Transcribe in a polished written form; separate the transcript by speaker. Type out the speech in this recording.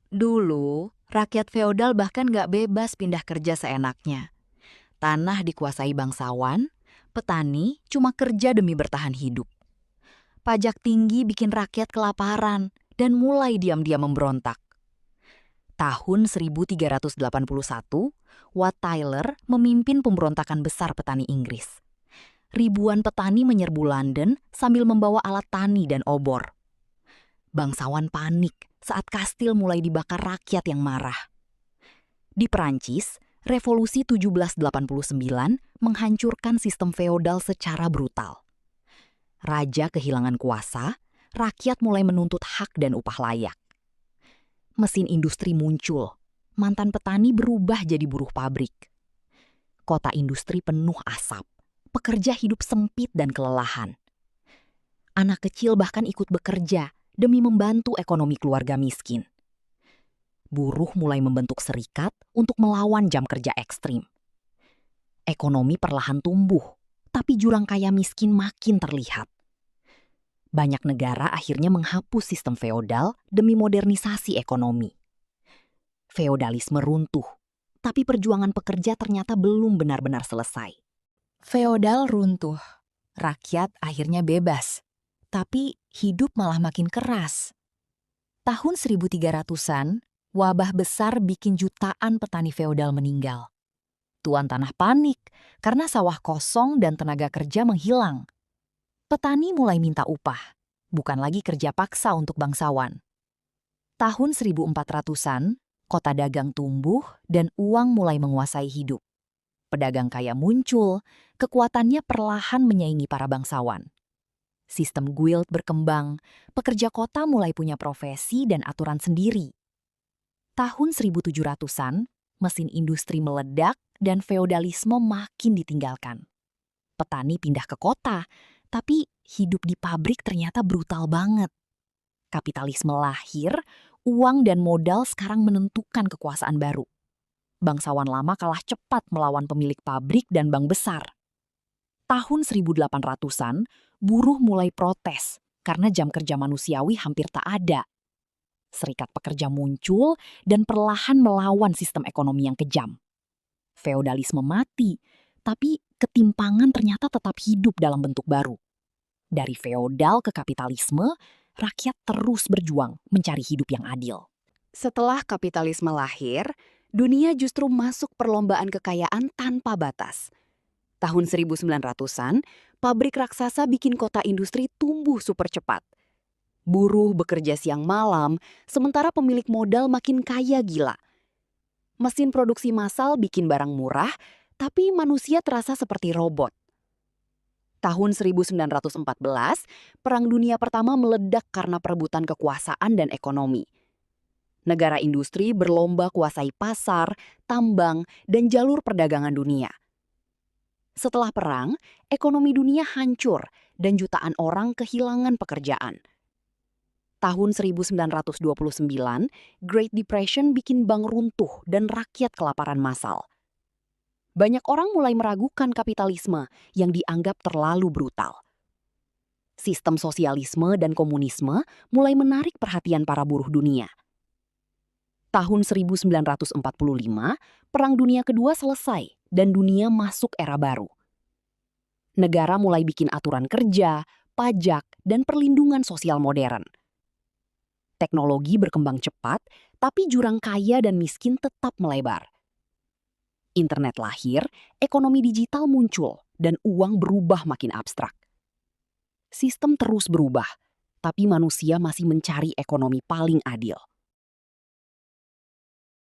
Speaker 1: Dulu, rakyat feodal bahkan nggak bebas pindah kerja seenaknya. Tanah dikuasai bangsawan, petani cuma kerja demi bertahan hidup. Pajak tinggi bikin rakyat kelaparan dan mulai diam-diam memberontak. Tahun 1381, Wat Tyler memimpin pemberontakan besar petani Inggris. Ribuan petani menyerbu London sambil membawa alat tani dan obor. Bangsawan panik saat kastil mulai dibakar rakyat yang marah. Di Perancis, Revolusi 1789 menghancurkan sistem feodal secara brutal. Raja kehilangan kuasa, rakyat mulai menuntut hak dan upah layak. Mesin industri muncul, mantan petani berubah jadi buruh pabrik. Kota industri penuh asap, pekerja hidup sempit dan kelelahan. Anak kecil bahkan ikut bekerja demi membantu ekonomi keluarga miskin. Buruh mulai membentuk serikat untuk melawan jam kerja ekstrim. Ekonomi perlahan tumbuh, tapi jurang kaya miskin makin terlihat. Banyak negara akhirnya menghapus sistem feodal demi modernisasi ekonomi. Feodalisme runtuh, tapi perjuangan pekerja ternyata belum benar-benar selesai. Feodal runtuh, rakyat akhirnya bebas, tapi hidup malah makin keras. Tahun 1300-an, wabah besar bikin jutaan petani feodal meninggal. Tuan tanah panik karena sawah kosong dan tenaga kerja menghilang. Petani mulai minta upah, bukan lagi kerja paksa untuk bangsawan. Tahun 1400-an, kota dagang tumbuh dan uang mulai menguasai hidup. Pedagang kaya muncul, kekuatannya perlahan menyaingi para bangsawan. Sistem guild berkembang, pekerja kota mulai punya profesi dan aturan sendiri. Tahun 1700-an, mesin industri meledak dan feodalisme makin ditinggalkan. Petani pindah ke kota, tapi hidup di pabrik ternyata brutal banget. Kapitalisme lahir, uang dan modal sekarang menentukan kekuasaan baru. Bangsawan lama kalah cepat melawan pemilik pabrik dan bank besar. Tahun 1800-an, buruh mulai protes karena jam kerja manusiawi hampir tak ada. Serikat pekerja muncul dan perlahan melawan sistem ekonomi yang kejam. Feodalisme mati, tapi ketimpangan ternyata tetap hidup dalam bentuk baru. Dari feodal ke kapitalisme, rakyat terus berjuang mencari hidup yang adil. Setelah kapitalisme lahir, dunia justru masuk perlombaan kekayaan tanpa batas. Tahun 1900-an, pabrik raksasa bikin kota industri tumbuh super cepat. Buruh bekerja siang malam, sementara pemilik modal makin kaya gila. Mesin produksi massal bikin barang murah, tapi manusia terasa seperti robot. Tahun 1914, Perang Dunia Pertama meledak karena perebutan kekuasaan dan ekonomi. Negara industri berlomba kuasai pasar, tambang, dan jalur perdagangan dunia. Setelah perang, ekonomi dunia hancur dan jutaan orang kehilangan pekerjaan. Tahun 1929, Great Depression bikin bank runtuh dan rakyat kelaparan massal. Banyak orang mulai meragukan kapitalisme yang dianggap terlalu brutal. Sistem sosialisme dan komunisme mulai menarik perhatian para buruh dunia. Tahun 1945, Perang Dunia Kedua selesai dan dunia masuk era baru. Negara mulai bikin aturan kerja, pajak, dan perlindungan sosial modern. Teknologi berkembang cepat, tapi jurang kaya dan miskin tetap melebar. Internet lahir, ekonomi digital muncul, dan uang berubah makin abstrak. Sistem terus berubah, tapi manusia masih mencari ekonomi paling adil.